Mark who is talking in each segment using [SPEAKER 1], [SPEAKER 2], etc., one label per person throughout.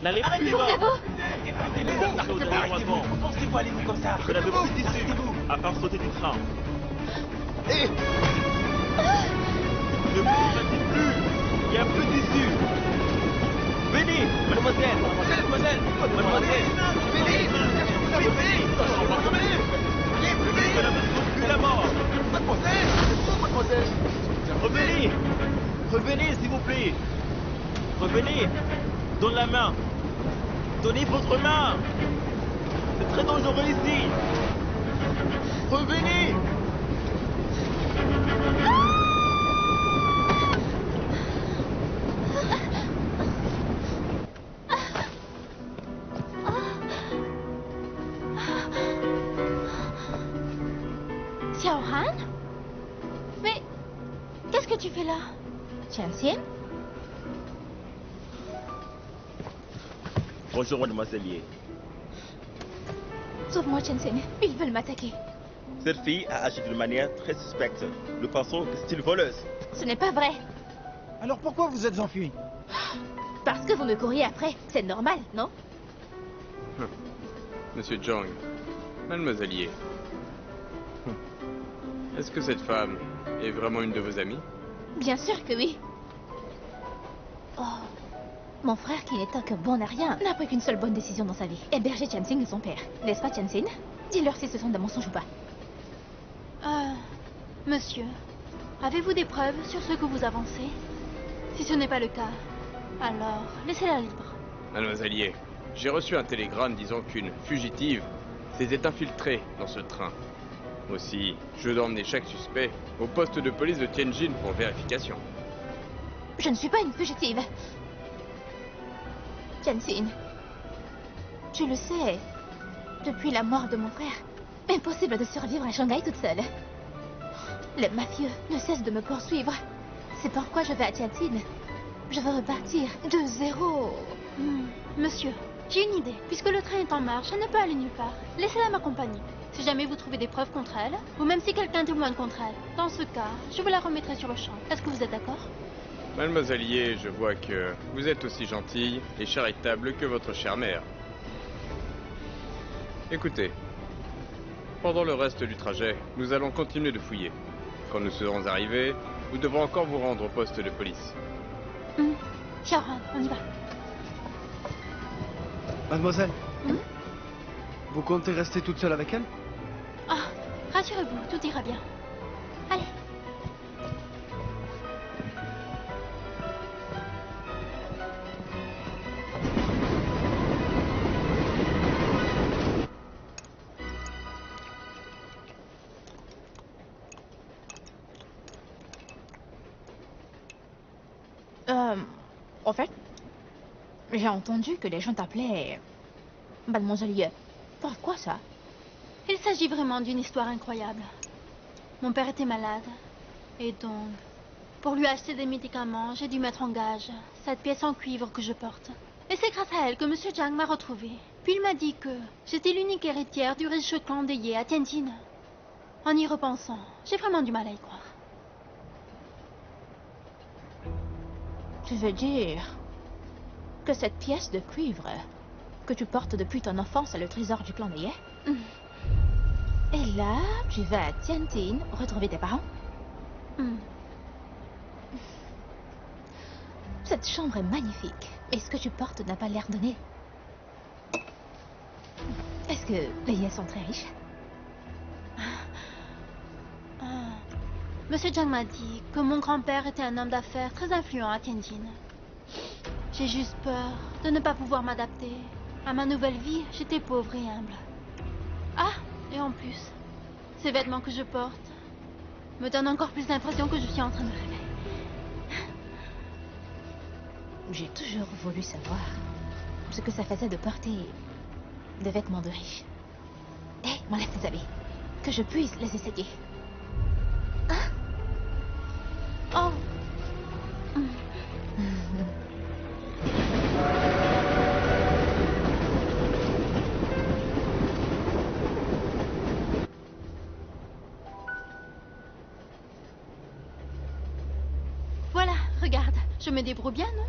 [SPEAKER 1] N'allez plus loin. Écoutez-les,
[SPEAKER 2] Arrêtez-vous. Pensez-vous allez-vous comme ça?
[SPEAKER 1] Vous n'avez plus d'issue, à part sauter du train.
[SPEAKER 2] Eh,
[SPEAKER 1] Ne vous fatiguez plus. Il n'y a plus d'issue. Venez, mademoiselle. Mademoiselle. Mademoiselle.
[SPEAKER 2] venez. Qu'est-ce que vous avez fait? Allez, plus vite.
[SPEAKER 1] Cela ne trouve plus la mort.
[SPEAKER 2] Mademoiselle, c'est vous, mademoiselle.
[SPEAKER 1] Revenez. Revenez, s'il vous plaît. Revenez. Donne la main. Donnez votre main. C'est très dangereux ici. Revenez.
[SPEAKER 3] Xiaohan? Mais qu'est-ce que tu fais là? Tianxian?
[SPEAKER 1] Bonjour, mademoiselle Ye.
[SPEAKER 3] Sauve-moi, Tianxian. Ils veulent m'attaquer.
[SPEAKER 1] Cette fille a agi d'une manière très suspecte. Nous pensons que c'est une voleuse.
[SPEAKER 3] Ce n'est pas vrai.
[SPEAKER 4] Alors pourquoi vous êtes enfui?
[SPEAKER 3] Parce que vous me courriez après. C'est normal, non?
[SPEAKER 5] Monsieur Zhang, mademoiselle Ye. Est-ce que cette femme est vraiment une de vos amies?
[SPEAKER 3] Bien sûr que oui. Oh. Mon frère, qui n'était que bon à rien, n'a pris qu'une seule bonne décision dans sa vie. Héberger Tianxin et son père. N'est-ce pas, Tianxin? Dis-leur si ce sont des mensonges ou pas.
[SPEAKER 6] Monsieur, avez-vous des preuves sur ce que vous avancez? Si ce n'est pas le cas, alors laissez-la libre.
[SPEAKER 5] Mademoiselle Ye, j'ai reçu un télégramme disant qu'une fugitive s'était infiltrée dans ce train. Aussi, je dois emmener chaque suspect au poste de police de Tianjin pour vérification.
[SPEAKER 3] Je ne suis pas une fugitive. Tianxin, tu le sais, depuis la mort de mon frère, impossible de survivre à Shanghai toute seule. Les mafieux ne cessent de me poursuivre. C'est pourquoi je vais à Tianjin. Je veux repartir de zéro.
[SPEAKER 6] Monsieur, j'ai une idée. Puisque le train est en marche, elle ne peut aller nulle part. Laissez-la m'accompagner. Si jamais vous trouvez des preuves contre elle, ou même si quelqu'un témoigne contre elle, dans ce cas, je vous la remettrai sur le champ. Est-ce que vous êtes d'accord?
[SPEAKER 5] Mademoiselle Ye, je vois que vous êtes aussi gentille et charitable que votre chère mère. Écoutez, pendant le reste du trajet, nous allons continuer de fouiller. Quand nous serons arrivés, nous devrons encore vous rendre au poste de police.
[SPEAKER 6] Xiaohan, on y va.
[SPEAKER 4] Mademoiselle, vous comptez rester toute seule avec elle?
[SPEAKER 6] Ah, rassurez-vous, tout ira bien. Allez.
[SPEAKER 3] En fait, j'ai entendu que les gens t'appelaient Mademoiselle Ye. Pourquoi ça?
[SPEAKER 6] Il s'agit vraiment d'une histoire incroyable. Mon père était malade. Et donc, pour lui acheter des médicaments, j'ai dû mettre en gage cette pièce en cuivre que je porte. Et c'est grâce à elle que Monsieur Zhang m'a retrouvée. Puis il m'a dit que j'étais l'unique héritière du riche clan des Ye à Tianjin. En y repensant, j'ai vraiment du mal à y croire.
[SPEAKER 3] Tu veux dire que cette pièce de cuivre que tu portes depuis ton enfance est le trésor du clan des Ye? Et là, tu vas à Tianjin retrouver tes parents? Cette chambre est magnifique. Et ce que tu portes n'a pas l'air donné. Est-ce que les Ye sont très riches?
[SPEAKER 6] Monsieur Zhang m'a dit que mon grand-père était un homme d'affaires très influent à Tianjin. J'ai juste peur de ne pas pouvoir m'adapter. À ma nouvelle vie, j'étais pauvre et humble. Ah, et en plus, ces vêtements que je porte me donnent encore plus l'impression que je suis en train de rêver.
[SPEAKER 3] J'ai toujours voulu savoir ce que ça faisait de porter des vêtements de riche. Hé, m'enlève tes habits, que je puisse les essayer. Hein? Oh.
[SPEAKER 6] Voilà, regarde, je me débrouille bien, non?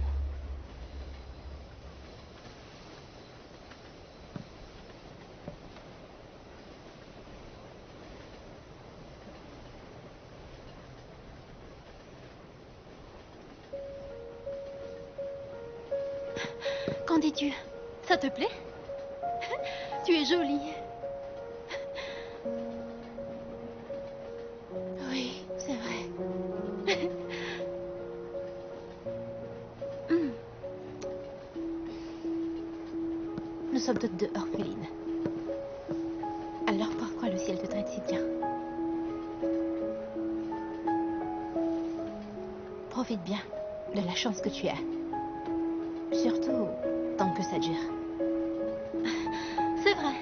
[SPEAKER 6] Qu'en dis-tu? Ça te plaît? Tu es jolie.
[SPEAKER 3] Oui, c'est vrai. Nous sommes toutes deux orphelines. Alors pourquoi le ciel te traite si bien? Profite bien de la chance que tu as. Surtout tant que ça dure.
[SPEAKER 6] C'est vrai.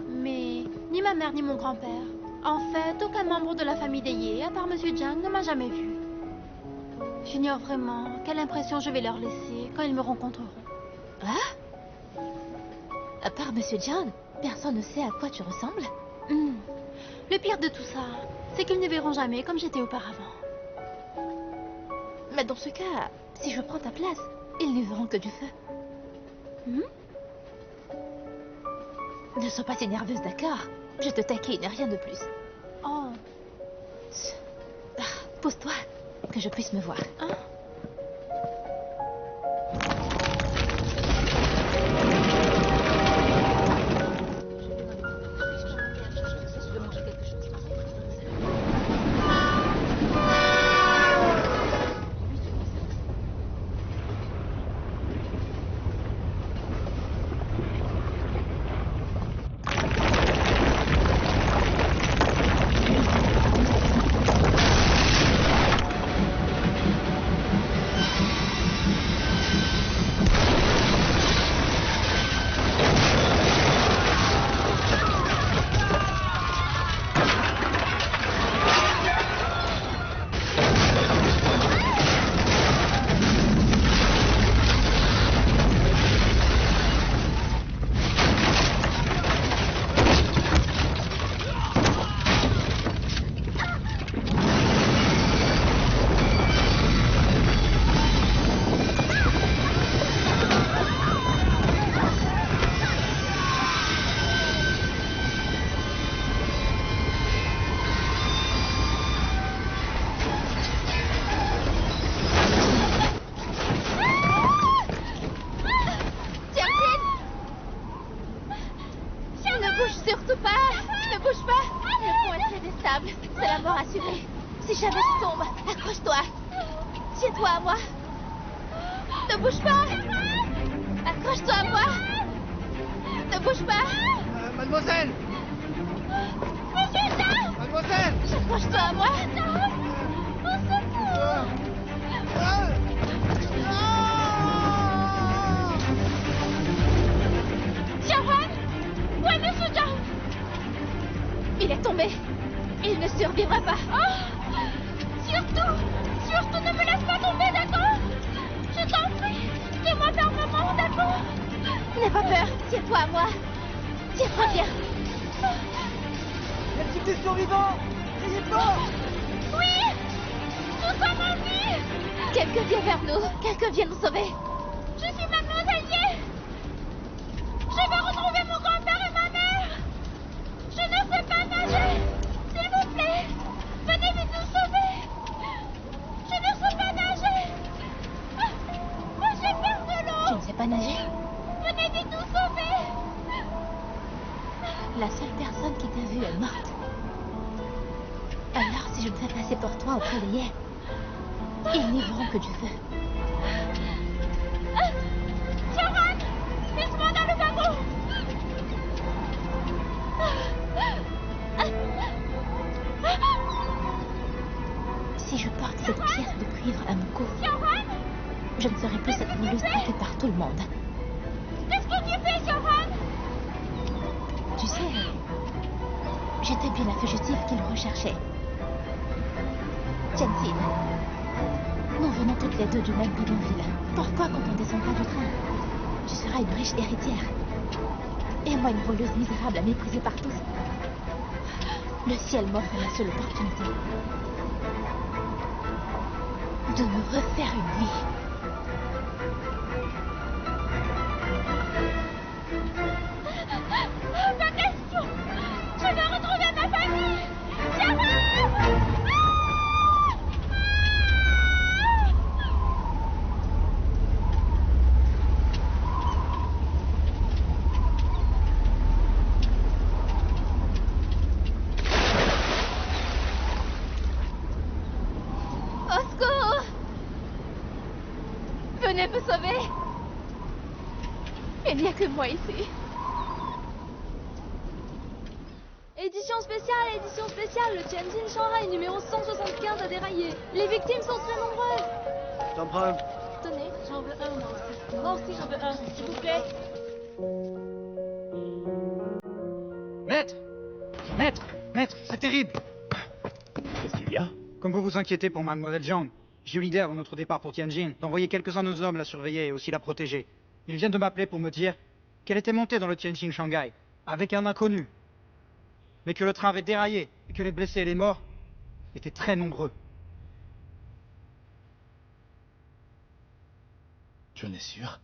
[SPEAKER 6] Mais ni ma mère ni mon grand-père. En fait, aucun membre de la famille d'Eye, à part Monsieur Jiang, ne m'a jamais vu. J'ignore vraiment quelle impression je vais leur laisser quand ils me rencontreront.
[SPEAKER 3] Ah? À part Monsieur Jiang, personne ne sait à quoi tu ressembles?
[SPEAKER 6] Le pire de tout ça, c'est qu'ils ne verront jamais comme j'étais auparavant.
[SPEAKER 3] Mais dans ce cas, si je prends ta place, ils n'y verront que du feu. Ne sois pas si nerveuse, d'accord? Je te taquine, rien de plus.
[SPEAKER 6] Oh.
[SPEAKER 3] Pose-toi, que je puisse me voir.
[SPEAKER 6] Hein?
[SPEAKER 3] C'est la mort assurée. Si jamais tu tombes, accroche-toi. Tiens-toi à moi. Ne bouge pas. Accroche-toi à moi. Ne bouge pas.
[SPEAKER 2] Mademoiselle. Mademoiselle.
[SPEAKER 3] Accroche-toi à moi.
[SPEAKER 6] Sharon! Où est Monsieur Jiang?
[SPEAKER 3] Il est tombé. Il ne survivra pas.
[SPEAKER 6] Oh! Surtout ne me laisse pas tomber, d'accord? Je t'en prie, dis-moi par moment, d'accord?
[SPEAKER 3] N'aie pas peur, tiens-toi à moi. Tiens-toi bien.
[SPEAKER 2] Est-ce que tu es survivant? N'ayez pas.
[SPEAKER 6] Oui! Nous sommes en vie!
[SPEAKER 3] Quelqu'un vient vers nous. Quelqu'un vient nous sauver.
[SPEAKER 6] Je suis Mademoiselle Ye. Je veux retrouver mon grand-père et ma mère. Je ne sais pas nager. S'il vous plaît, venez vite nous sauver. Je ne sais pas nager. J'ai peur de
[SPEAKER 3] Tu
[SPEAKER 6] l'eau.
[SPEAKER 3] ne sais pas nager?
[SPEAKER 6] Venez vite nous sauver.
[SPEAKER 3] La seule personne qui t'a vue est morte. Alors, si je me fais passer pour toi auprès des Yé, ils n'y verront que du feu.
[SPEAKER 6] Sharon, vite-moi dans le wagon.
[SPEAKER 3] Si je porte cette pièce de cuivre à mon cou,
[SPEAKER 6] Sharon,
[SPEAKER 3] je ne serai plus cette voleuse traquée par tout le monde.
[SPEAKER 6] qu'est-ce que tu fais, Sharon?
[SPEAKER 3] Tu sais, j'étais bien la fugitive qu'ils recherchaient. Jensen, nous venons toutes les deux du même bidonville. Pourquoi, quand on descendra du train, tu seras une riche héritière et moi une voleuse misérable, méprisée par tous? Le ciel m'offre la seule opportunité de me refaire une vie.
[SPEAKER 6] Pas question. Je veux retrouver ma famille. Sharon!
[SPEAKER 3] Venez me sauver. Il n'y a que moi ici.
[SPEAKER 7] Édition spéciale, le Tianjin Shanghai numéro 175 a déraillé. Les victimes sont très nombreuses.
[SPEAKER 4] J'en prends un.
[SPEAKER 7] Tenez, j'en veux un moi aussi. Moi aussi j'en veux un, s'il vous plaît.
[SPEAKER 8] Maître, c'est terrible.
[SPEAKER 2] Qu'est-ce qu'il y a?
[SPEAKER 8] Comme vous vous inquiétez pour Mademoiselle Zhang, j'ai eu l'idée avant notre départ pour Tianjin d'envoyer quelques-uns de nos hommes la surveiller et aussi la protéger. Ils viennent de m'appeler pour me dire qu'elle était montée dans le Tianjin Shanghai avec un inconnu, mais que le train avait déraillé et que les blessés et les morts étaient très nombreux.
[SPEAKER 2] Tu en es sûr?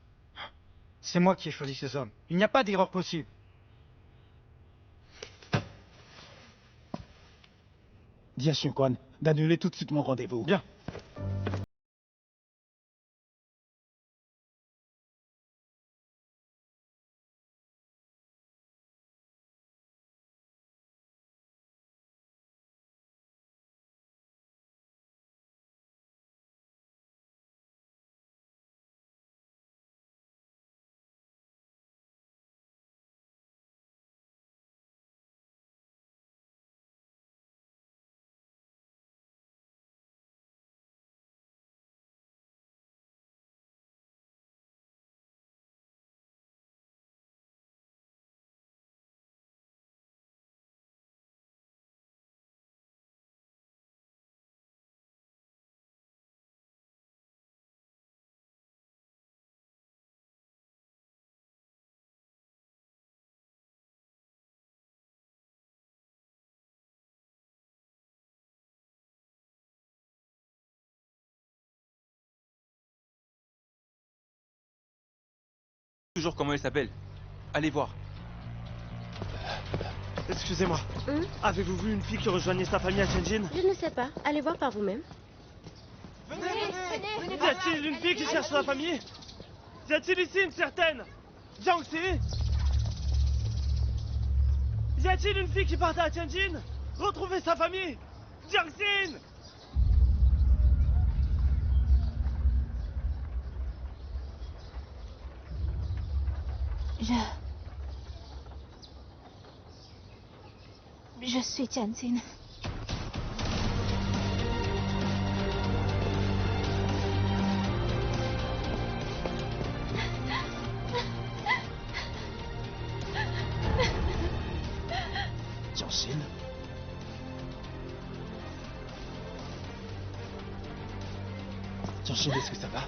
[SPEAKER 8] C'est moi qui ai choisi ces hommes. Il n'y a pas d'erreur possible.
[SPEAKER 2] Dis à Xunquan d'annuler tout de suite mon rendez-vous.
[SPEAKER 8] Bien.
[SPEAKER 1] Toujours comment elle s'appelle. Allez voir.
[SPEAKER 4] Excusez-moi. Avez-vous vu une fille qui rejoignait sa famille à Tianjin?
[SPEAKER 7] Je ne sais pas, allez voir par vous-même.
[SPEAKER 4] Y a-t-il une fille qui cherche sa famille? Y a-t-il ici une certaine Jiangxi? Y a-t-il une fille qui partait à Tianjin retrouver sa famille? Jiangxi!
[SPEAKER 3] Je suis Tianjin.
[SPEAKER 2] Jiangxin? Jiangxin, est-ce que ça va?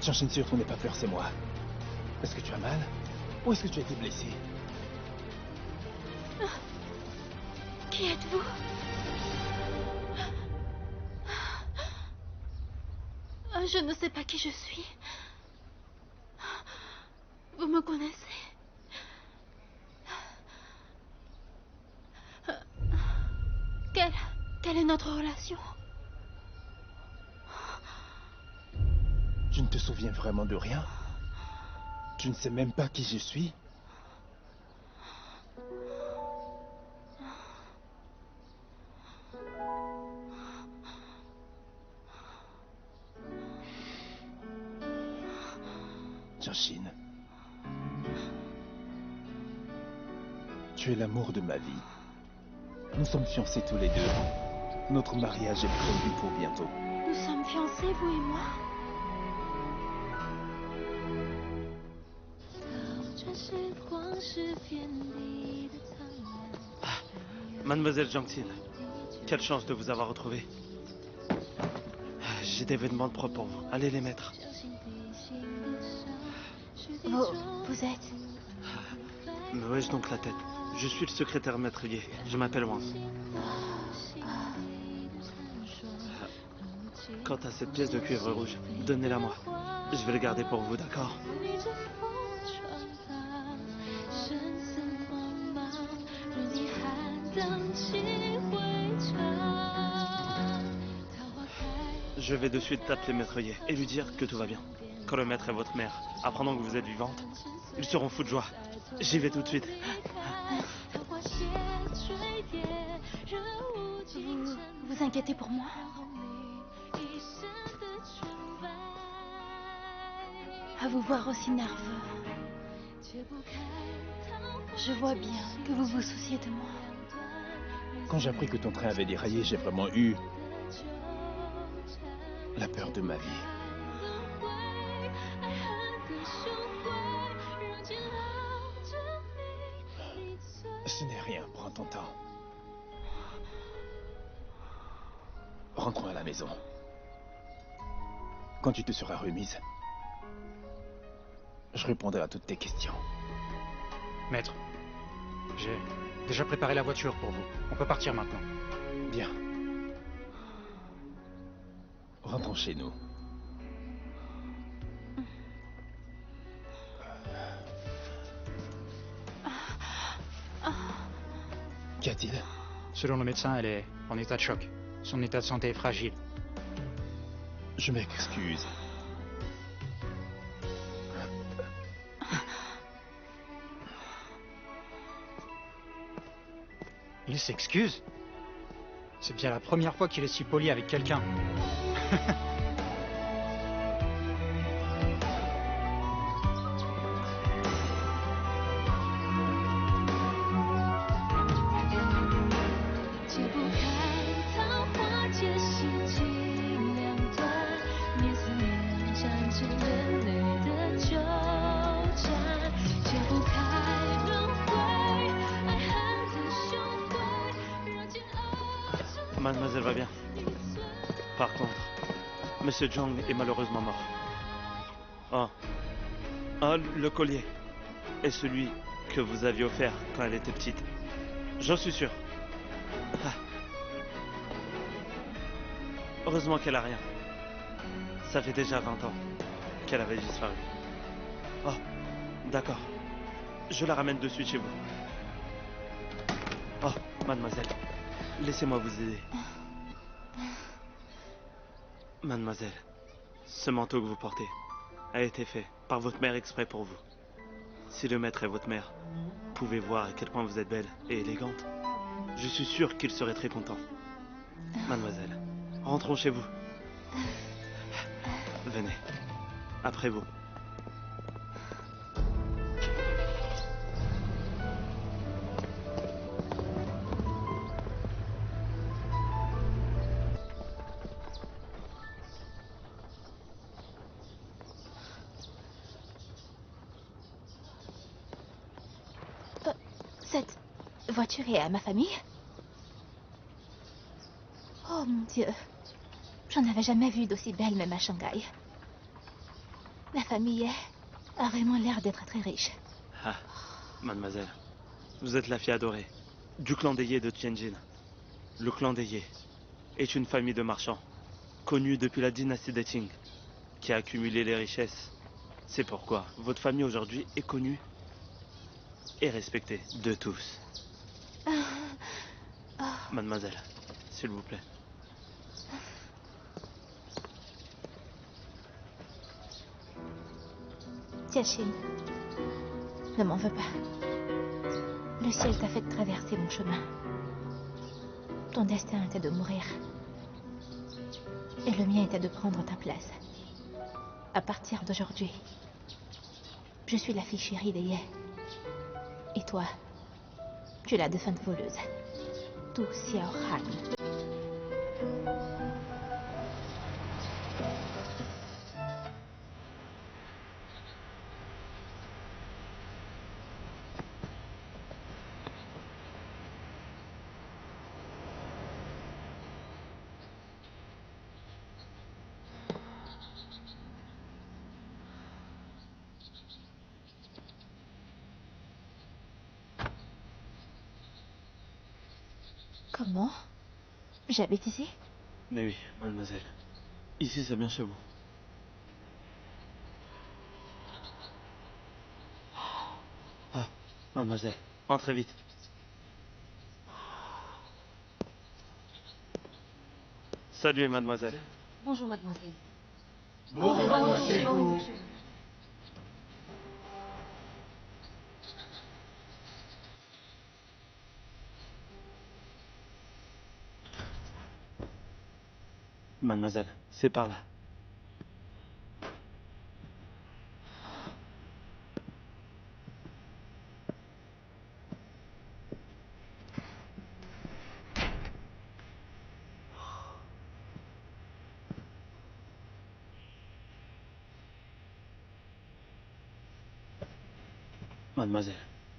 [SPEAKER 2] Jiangxin, surtout n'aie pas peur, c'est moi. Est-ce que tu as mal? Ou est-ce que tu as été blessé?
[SPEAKER 3] Qui êtes-vous?
[SPEAKER 6] Je ne sais pas qui je suis. Vous me connaissez? Quelle est notre relation?
[SPEAKER 2] Tu ne te souviens vraiment de rien? Tu ne sais même pas qui je suis? Jiangxin, tu es l'amour de ma vie. Nous sommes fiancés tous les deux. Notre mariage est prévu pour bientôt.
[SPEAKER 6] Nous sommes fiancés, vous et moi?
[SPEAKER 4] Mademoiselle Jiangxin, quelle chance de vous avoir retrouvé. J'ai des vêtements de propre pour vous. Allez les mettre.
[SPEAKER 3] Vous êtes...
[SPEAKER 4] Me vais-je donc la tête? Je suis le secrétaire maîtrier. Je m'appelle Wang. Quant à cette pièce de cuivre rouge, donnez-la moi. Je vais le garder pour vous, d'accord? Je vais de suite t'appeler maître Ye et lui dire que tout va bien. Quand le maître et votre mère apprendront que vous êtes vivante, ils seront fous de joie. J'y vais tout de suite.
[SPEAKER 6] Vous inquiétez pour moi? à vous voir aussi nerveux. Je vois bien que vous vous souciez de moi.
[SPEAKER 2] Quand j'ai appris que ton train avait déraillé, j'ai vraiment eu la peur de ma vie. Ce n'est rien, prends ton temps. Rentrons à la maison. Quand tu te seras remise, je répondrai à toutes tes questions.
[SPEAKER 8] Maître, j'ai déjà préparé la voiture pour vous. On peut partir maintenant.
[SPEAKER 2] Bien. Rentrons chez nous. Qu'y a-t-il?
[SPEAKER 8] Selon le médecin, elle est en état de choc. Son état de santé est fragile.
[SPEAKER 2] Je m'excuse.
[SPEAKER 8] Il s'excuse? C'est bien la première fois qu'il est si poli avec quelqu'un.
[SPEAKER 4] Mademoiselle va bien. Par contre, Monsieur Zhang est malheureusement mort. Oh. Oh, le collier. est celui que vous aviez offert quand elle était petite. J'en suis sûr. Ah. Heureusement qu'elle a rien. Ça fait déjà 20 ans qu'elle avait disparu. Oh, d'accord. Je la ramène de suite chez vous. Oh, mademoiselle, laissez-moi vous aider. Mademoiselle, ce manteau que vous portez a été fait par votre mère exprès pour vous. Si le maître est votre mère, pouvez voir à quel point vous êtes belle et élégante. Je suis sûr qu'il serait très content. Mademoiselle, rentrons chez vous. Venez, après vous.
[SPEAKER 3] Cette voiture est à ma famille? Oh mon Dieu. J'en avais jamais vu d'aussi belle, même à Shanghai. La famille a vraiment l'air d'être très riche.
[SPEAKER 4] Ah, mademoiselle, vous êtes la fille adorée du clan des Ye de Tianjin. Le clan des Ye est une famille de marchands, connue depuis la dynastie des Qing, qui a accumulé les richesses. C'est pourquoi votre famille aujourd'hui est connue et respectée de tous. Mademoiselle, s'il vous plaît.
[SPEAKER 3] Tianjin, ne m'en veux pas. Le ciel t'a fait traverser mon chemin. Ton destin était de mourir. Et le mien était de prendre ta place. À partir d'aujourd'hui, je suis la fille chérie des Ye. Et toi, tu es la défunte voleuse. Tu Xiao Han. Comment? J'habite ici?
[SPEAKER 4] Mais oui, mademoiselle. Ici, c'est bien chez vous. Ah, mademoiselle, entrez vite. Salut, mademoiselle.
[SPEAKER 7] Bonjour, mademoiselle.
[SPEAKER 4] Mademoiselle, c'est par là. Mademoiselle,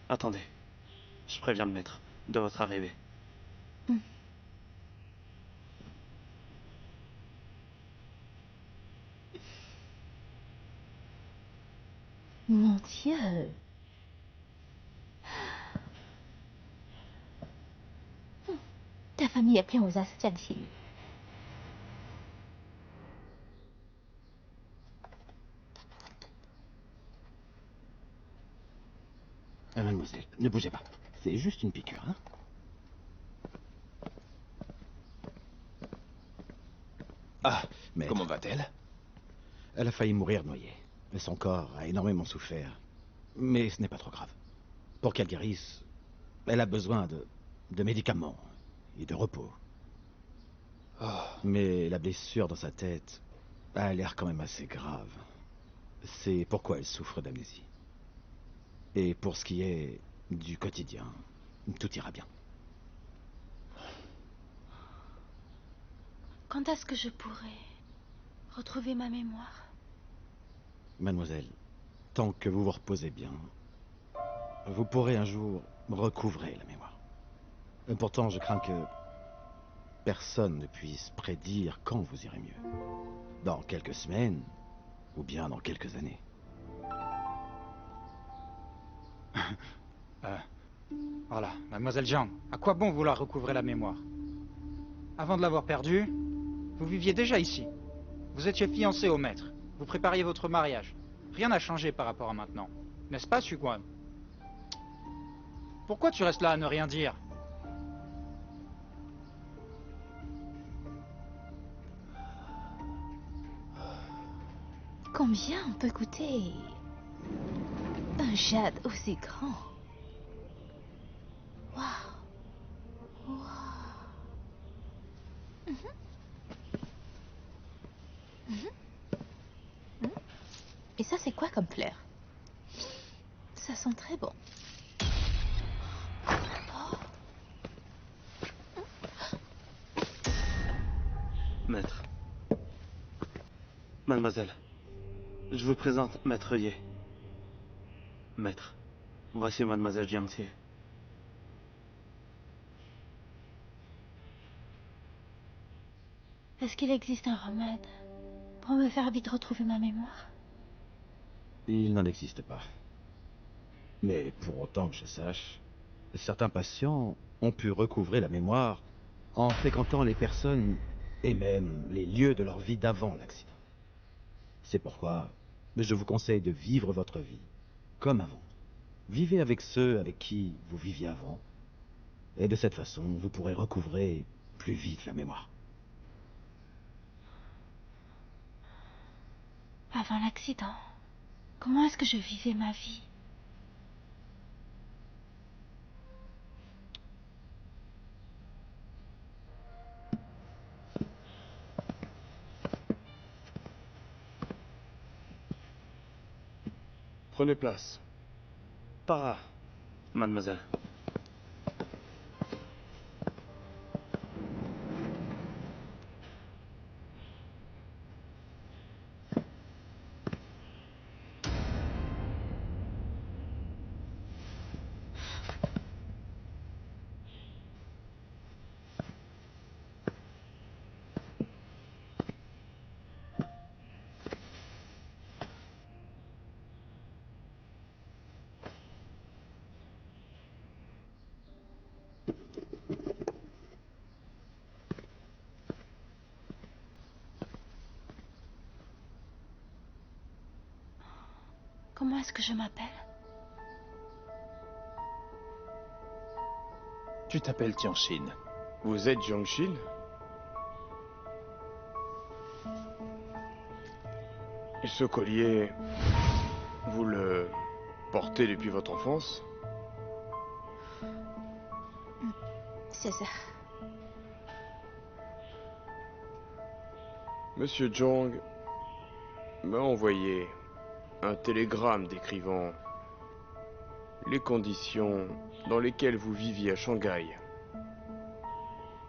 [SPEAKER 4] attendez. Je préviens le maître de votre arrivée.
[SPEAKER 3] Mon Dieu. Ta famille est pleine aux as, Tianxin.
[SPEAKER 9] Mademoiselle, ne bougez pas. C'est juste une piqûre, hein? Ah, mais
[SPEAKER 2] Comment va-t-elle?
[SPEAKER 9] elle a failli mourir noyée. Et son corps a énormément souffert. Mais ce n'est pas trop grave. Pour qu'elle guérisse, elle a besoin de médicaments et de repos.
[SPEAKER 2] Oh,
[SPEAKER 9] Mais la blessure dans sa tête a l'air quand même assez grave. C'est pourquoi elle souffre d'amnésie. Et pour ce qui est du quotidien, tout ira bien.
[SPEAKER 6] Quand est-ce que je pourrai retrouver ma mémoire?
[SPEAKER 9] Mademoiselle, tant que vous vous reposez bien, vous pourrez un jour recouvrer la mémoire. Et pourtant, je crains que personne ne puisse prédire quand vous irez mieux. Dans quelques semaines, ou bien dans quelques années.
[SPEAKER 8] Voilà, mademoiselle Jiang, à quoi bon vouloir recouvrer la mémoire? Avant de l'avoir perdue, vous viviez déjà ici. Vous étiez fiancé au maître. Vous prépariez votre mariage. Rien n'a changé par rapport à maintenant. N'est-ce pas, Suguan? Pourquoi tu restes là à ne rien dire?
[SPEAKER 3] Combien on peut coûter un jade aussi grand? Waouh! Waouh! Et ça, c'est quoi comme fleur? Ça sent très bon.
[SPEAKER 4] Maître. Mademoiselle, je vous présente Maître Ye. Maître, voici Mademoiselle Jiangxi.
[SPEAKER 6] Est-ce qu'il existe un remède pour me faire vite retrouver ma mémoire?
[SPEAKER 9] Il n'en existe pas. Mais pour autant que je sache, certains patients ont pu recouvrer la mémoire en fréquentant les personnes et même les lieux de leur vie d'avant l'accident. C'est pourquoi je vous conseille de vivre votre vie comme avant. Vivez avec ceux avec qui vous viviez avant. Et de cette façon, vous pourrez recouvrer plus vite la mémoire.
[SPEAKER 6] Avant l'accident, comment est-ce que je vivais ma vie?
[SPEAKER 5] Prenez place.
[SPEAKER 4] Para, mademoiselle.
[SPEAKER 6] Comment est-ce que je m'appelle?
[SPEAKER 2] tu t'appelles Tianxin.
[SPEAKER 5] Vous êtes Jiangxin? Et ce collier, vous le portez depuis votre enfance?
[SPEAKER 3] C'est ça.
[SPEAKER 5] Monsieur Zhang m'a envoyé un télégramme décrivant les conditions dans lesquelles vous viviez à Shanghai.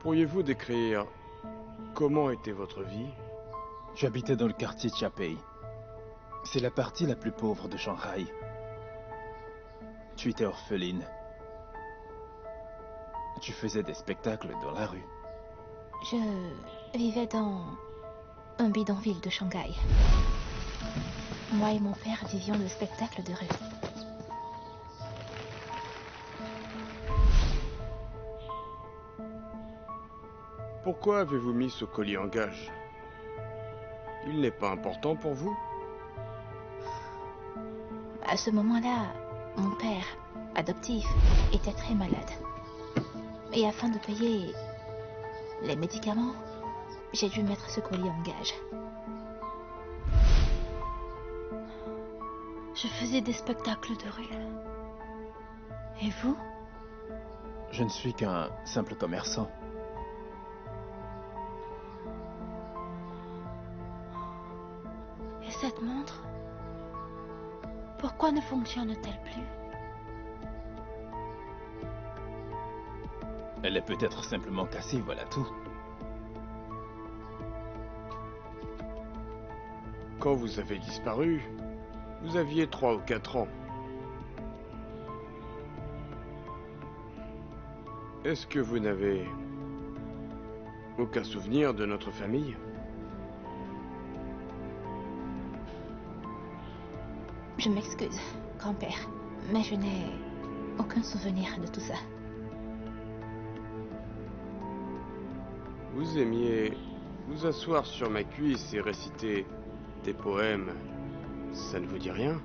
[SPEAKER 5] Pourriez-vous décrire comment était votre vie?
[SPEAKER 2] J'habitais dans le quartier Chiapei. C'est la partie la plus pauvre de Shanghai. Tu étais orpheline. Tu faisais des spectacles dans la rue.
[SPEAKER 3] Je vivais dans un bidonville de Shanghai. Moi et mon père vivions de spectacles de rue.
[SPEAKER 5] Pourquoi avez-vous mis ce collier en gage? Il n'est pas important pour vous?
[SPEAKER 3] À ce moment-là, mon père, adoptif, était très malade. Et afin de payer les médicaments, j'ai dû mettre ce collier en gage.
[SPEAKER 6] Je faisais des spectacles de rue. Et vous?
[SPEAKER 2] Je ne suis qu'un simple commerçant.
[SPEAKER 6] Et cette montre? Pourquoi ne fonctionne-t-elle plus?
[SPEAKER 2] Elle est peut-être simplement cassée, voilà tout.
[SPEAKER 5] Quand vous avez disparu, vous aviez 3 ou 4 ans. Est-ce que vous n'avez aucun souvenir de notre famille?
[SPEAKER 3] Je m'excuse, grand-père, mais je n'ai aucun souvenir de tout ça.
[SPEAKER 5] Vous aimiez vous asseoir sur ma cuisse et réciter des poèmes. Ça ne vous dit rien?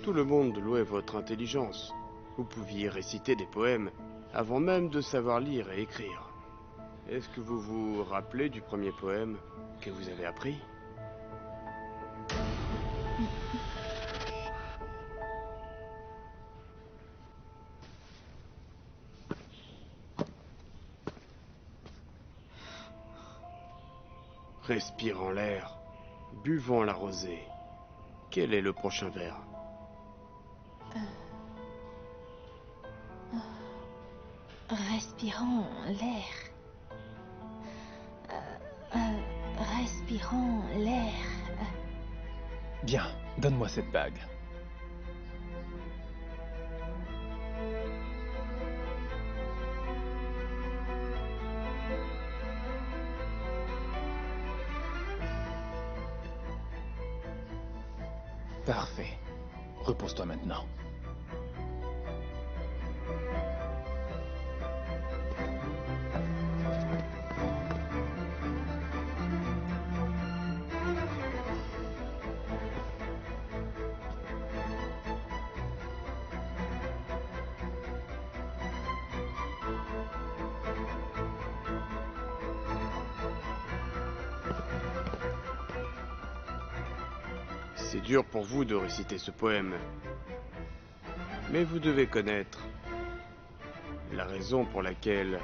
[SPEAKER 5] Tout le monde louait votre intelligence. Vous pouviez réciter des poèmes avant même de savoir lire et écrire. Est-ce que vous vous rappelez du premier poème que vous avez appris? Respirant l'air, buvant la rosée. Quel est le prochain vers?
[SPEAKER 3] Respirons l'air. Respirons l'air.
[SPEAKER 2] Bien, donne-moi cette bague. Parfait. Repose-toi maintenant.
[SPEAKER 5] C'est dur pour vous de réciter ce poème. Mais vous devez connaître la raison pour laquelle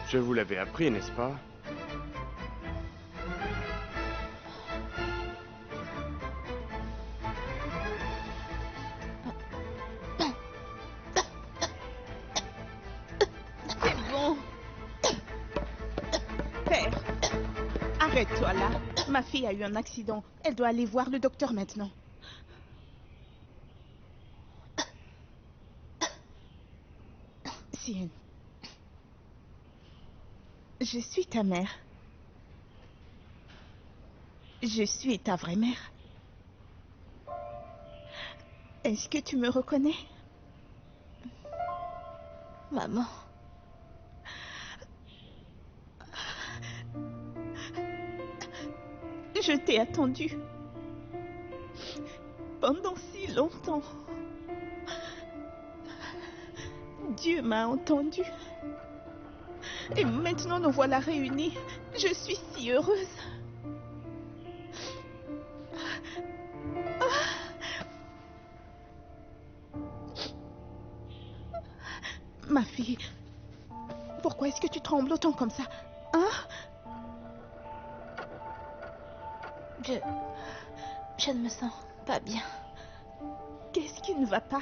[SPEAKER 5] je vous l'avais appris, n'est-ce pas?
[SPEAKER 10] C'est bon. Père, arrête-toi là. Ma fille a eu un accident. Elle doit aller voir le docteur maintenant. Sienne, je suis ta mère. Je suis ta vraie mère. Est-ce que tu me reconnais?
[SPEAKER 3] Maman.
[SPEAKER 10] Je t'ai attendu. Pendant si longtemps. Dieu m'a entendu. Et maintenant nous voilà réunis. Je suis si heureuse. Ma fille, pourquoi est-ce que tu trembles autant comme ça? Hein?
[SPEAKER 3] Je ne me sens pas bien.
[SPEAKER 10] Qu'est-ce qui ne va pas?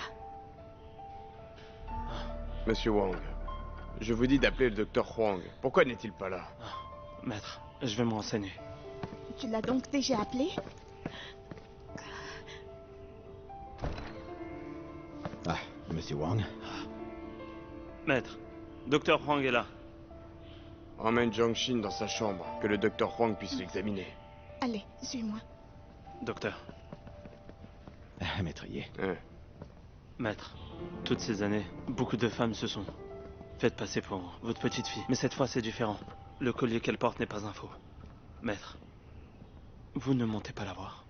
[SPEAKER 5] Monsieur Wang, je vous dis d'appeler le docteur Huang. Pourquoi n'est-il pas là?
[SPEAKER 4] Maître, je vais me renseigner.
[SPEAKER 10] Tu l'as donc déjà appelé?
[SPEAKER 9] Ah, Monsieur Wang.
[SPEAKER 4] Maître, Docteur Huang est là.
[SPEAKER 5] Emmène Jiangxin dans sa chambre, que le docteur Huang puisse l'examiner.
[SPEAKER 10] Allez, suis-moi.
[SPEAKER 4] Docteur,
[SPEAKER 9] Maître Ye.
[SPEAKER 5] Hein.
[SPEAKER 4] maître, toutes ces années, beaucoup de femmes se sont faites passer pour votre petite fille. Mais cette fois, c'est différent. Le collier qu'elle porte n'est pas un faux. Maître, vous ne montez pas la voir.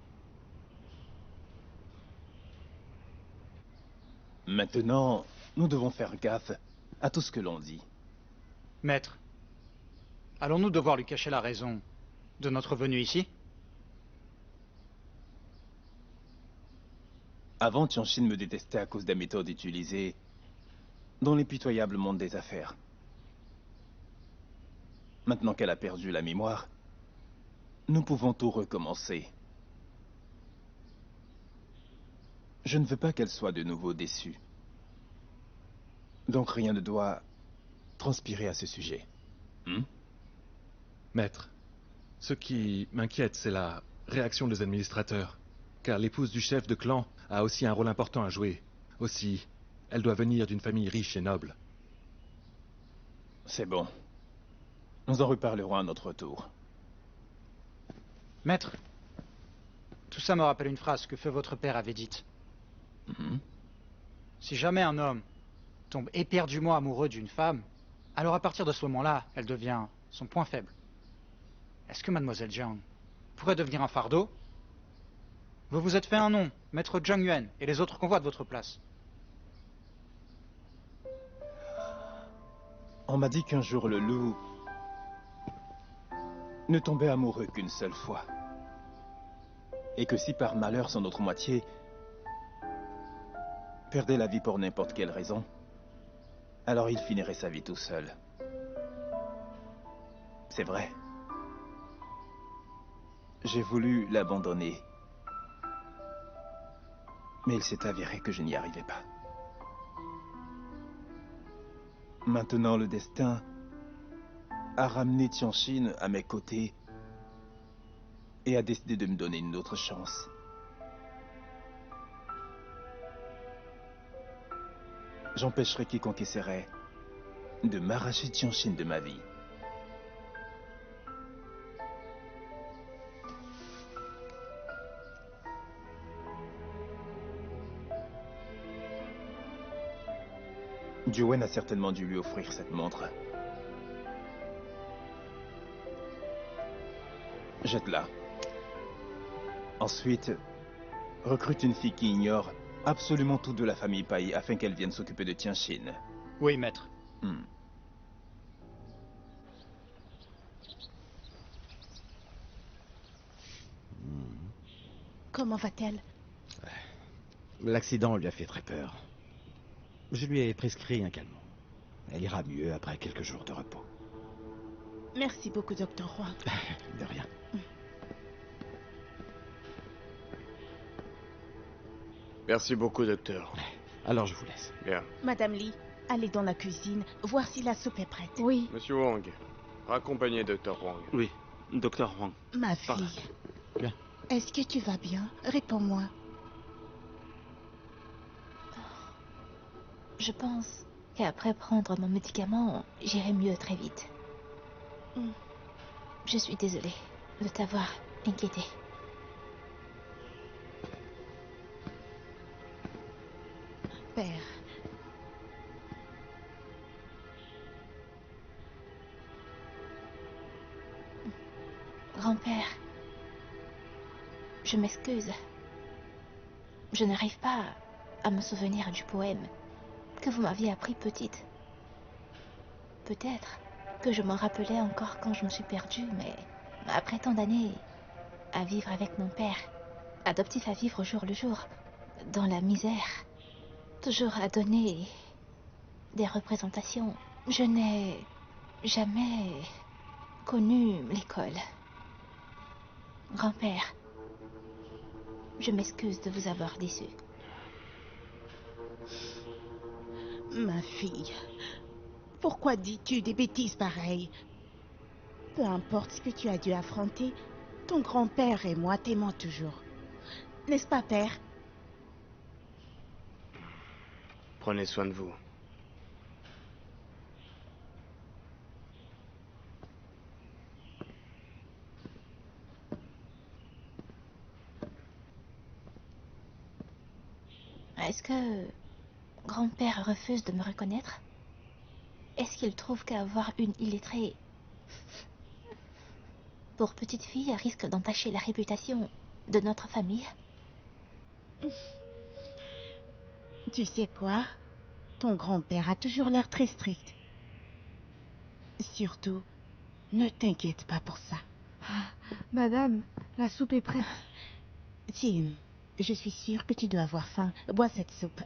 [SPEAKER 2] Maintenant, nous devons faire gaffe à tout ce que l'on dit.
[SPEAKER 8] Maître, allons-nous devoir lui cacher la raison de notre venue ici?
[SPEAKER 2] Avant, Tianjin me détestait à cause des méthodes utilisées dans l'impitoyable monde des affaires. Maintenant qu'elle a perdu la mémoire, nous pouvons tout recommencer. Je ne veux pas qu'elle soit de nouveau déçue. Donc rien ne doit transpirer à ce sujet.
[SPEAKER 11] Maître, ce qui m'inquiète, c'est la réaction des administrateurs. Car l'épouse du chef de clan a aussi un rôle important à jouer. Aussi, elle doit venir d'une famille riche et noble.
[SPEAKER 2] C'est bon. Nous en reparlerons à notre tour.
[SPEAKER 8] Maître, tout ça me rappelle une phrase que feu votre père avait dite. Si jamais un homme tombe éperdument amoureux d'une femme, alors à partir de ce moment-là, elle devient son point faible. Est-ce que Mademoiselle Jiang pourrait devenir un fardeau? Vous vous êtes fait un nom, Maître Zhang Yuan, et les autres convoitent votre place.
[SPEAKER 2] On m'a dit qu'un jour le loup ne tombait amoureux qu'une seule fois. Et que si par malheur son autre moitié perdait la vie pour n'importe quelle raison, alors il finirait sa vie tout seul. C'est vrai. J'ai voulu l'abandonner. Mais il s'est avéré que je n'y arrivais pas. Maintenant, le destin a ramené Tianjin à mes côtés et a décidé de me donner une autre chance. J'empêcherai quiconque essaierait de m'arracher Tianjin de ma vie. Jiwen a certainement dû lui offrir cette montre. Jette-la. Ensuite, recrute une fille qui ignore absolument tout de la famille Pai afin qu'elle vienne s'occuper de Tianjin.
[SPEAKER 8] Oui, maître.
[SPEAKER 10] Comment va-t-elle?
[SPEAKER 9] L'accident lui a fait très peur. Je lui ai prescrit un calmant. Elle ira mieux après quelques jours de repos.
[SPEAKER 10] Merci beaucoup, Docteur Huang.
[SPEAKER 9] De rien.
[SPEAKER 5] Merci beaucoup, docteur.
[SPEAKER 9] Alors je vous laisse.
[SPEAKER 5] Bien.
[SPEAKER 10] Madame Li, allez dans la cuisine, voir si la soupe est prête.
[SPEAKER 6] Oui.
[SPEAKER 5] Monsieur Wang, raccompagnez docteur Huang.
[SPEAKER 4] Oui, Docteur Huang.
[SPEAKER 10] Ma
[SPEAKER 4] Par là.
[SPEAKER 10] fille,
[SPEAKER 9] Bien.
[SPEAKER 10] est-ce que tu vas bien? Réponds-moi.
[SPEAKER 3] Je pense qu'après prendre mon médicament, j'irai mieux très vite. Je suis désolée de t'avoir inquiété.
[SPEAKER 10] Père,
[SPEAKER 3] Grand-père, je m'excuse. Je n'arrive pas à me souvenir du poème que vous m'aviez appris petite. Peut-être que je m'en rappelais encore quand je me suis perdue, mais après tant d'années à vivre avec mon père, adoptif à vivre au jour le jour, dans la misère, toujours à donner des représentations, je n'ai jamais connu l'école. Grand-père, je m'excuse de vous avoir déçu.
[SPEAKER 10] ma fille, pourquoi dis-tu des bêtises pareilles? Peu importe ce que tu as dû affronter, ton grand-père et moi t'aimons toujours. N'est-ce pas, père?
[SPEAKER 5] Prenez soin de vous.
[SPEAKER 3] Est-ce que grand-père refuse de me reconnaître? Est-ce qu'il trouve qu'avoir une illettrée pour petite fille risque d'entacher la réputation de notre famille?
[SPEAKER 10] Tu sais quoi? Ton grand-père a toujours l'air très strict. Surtout, ne t'inquiète pas pour ça.
[SPEAKER 7] Madame, la soupe est prête.
[SPEAKER 10] Tim, je suis sûre que tu dois avoir faim. Bois cette soupe.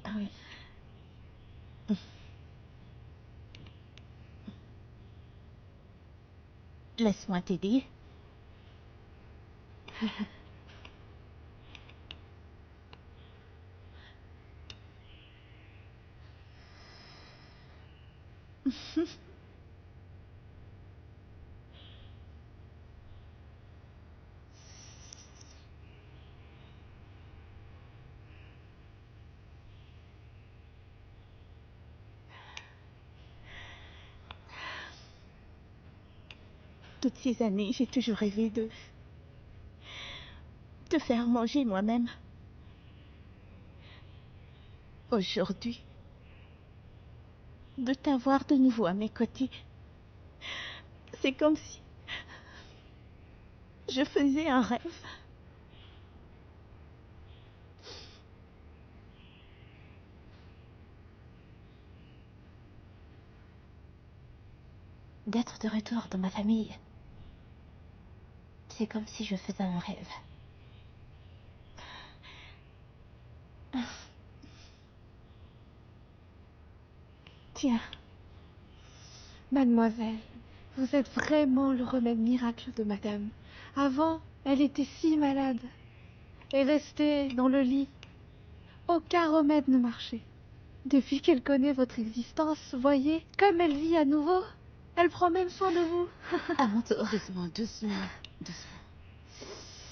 [SPEAKER 10] Laisse-moi t'aider. Toutes ces années, j'ai toujours rêvé de te faire manger moi-même. Aujourd'hui, de t'avoir de nouveau à mes côtés, c'est comme si je faisais un rêve.
[SPEAKER 3] D'être de retour dans ma famille, c'est comme si je faisais un rêve.
[SPEAKER 10] Tiens,
[SPEAKER 7] Mademoiselle, vous êtes vraiment le remède miracle de madame. Avant, elle était si malade. Et restait dans le lit. Aucun remède ne marchait. Depuis qu'elle connaît votre existence, voyez, comme elle vit à nouveau, elle prend même soin de vous.
[SPEAKER 3] À mon tour.
[SPEAKER 10] doucement, doucement,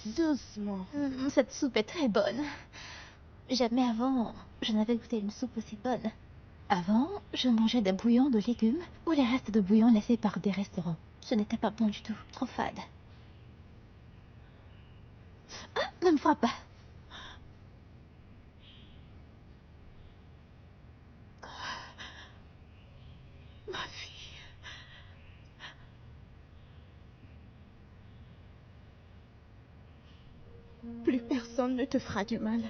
[SPEAKER 10] doucement.
[SPEAKER 3] Cette soupe est très bonne. Jamais avant, je n'avais goûté une soupe aussi bonne. Avant, je mangeais des bouillons de légumes ou les restes de bouillons laissés par des restaurants. Ce n'était pas bon du tout, trop fade. Ah, ne me frappe pas.
[SPEAKER 10] Ma fille. Plus personne ne te fera du mal.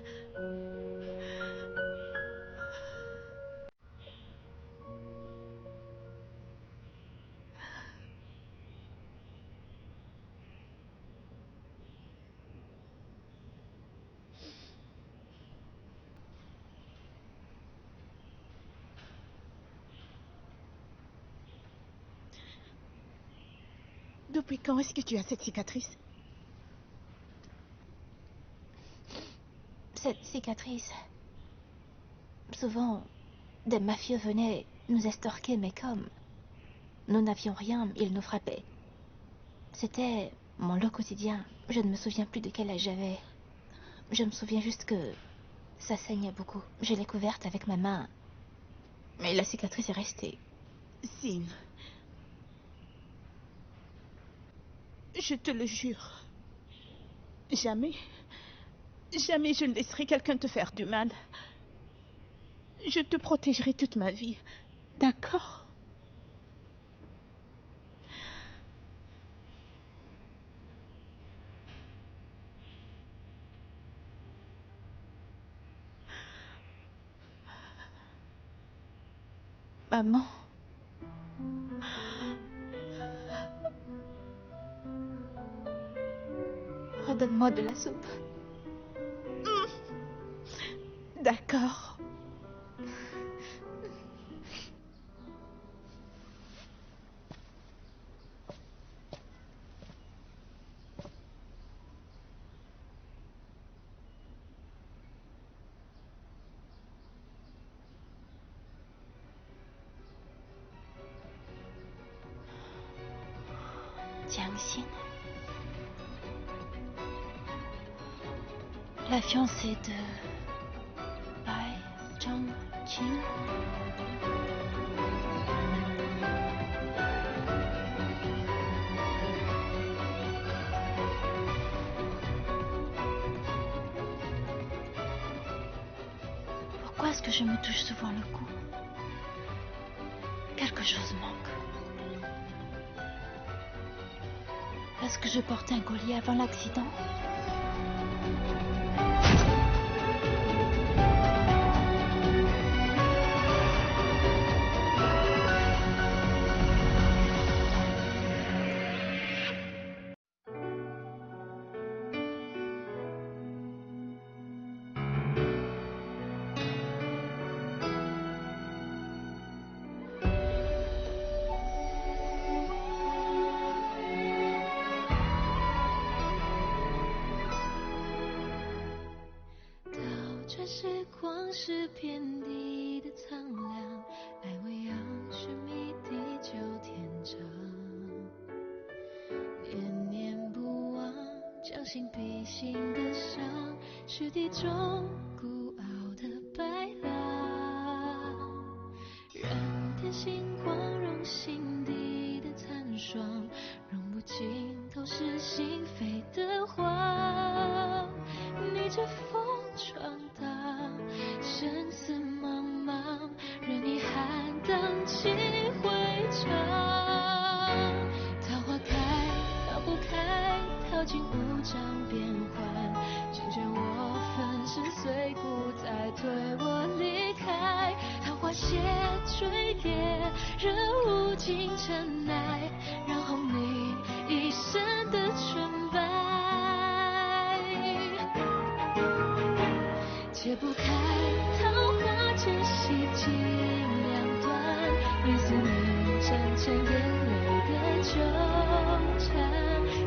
[SPEAKER 10] Depuis quand est-ce que tu as cette cicatrice?
[SPEAKER 3] Cette cicatrice... Souvent, des mafieux venaient nous estorquer, mais comme nous n'avions rien, ils nous frappaient. C'était mon lot quotidien. Je ne me souviens plus de quel âge j'avais. Je me souviens juste que ça saignait beaucoup. Je l'ai couverte avec ma main. Mais la cicatrice est restée.
[SPEAKER 10] Sim, je te le jure. Jamais, jamais je ne laisserai quelqu'un te faire du mal. Je te protégerai toute ma vie. D'accord?
[SPEAKER 3] Maman. Redonne-moi de la soupe.
[SPEAKER 10] D'accord.
[SPEAKER 3] Jiangxin. La fiancée de Bai Zhangqi.
[SPEAKER 6] 情。Pourquoi est-ce que je me touche souvent le cou? Quelque chose manque. Est-ce que je portais un collier avant l'accident?时光是遍地的苍凉，爱未央，寻觅地久天长，念念不忘，将心比心的伤，是地中孤傲的白浪，燃点星光融心底的残霜，融不尽都是心扉的慌，逆着风闯荡，生死茫茫，任你寒荡几回肠。桃花开，桃不开，淘尽无常变幻，成全我粉身碎骨，再推我离开。桃花谢坠叶，任无尽尘埃，染红你一生的纯白。解不开桃花间洗尽两端，愿思念成眼泪的纠缠。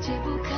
[SPEAKER 6] 解不开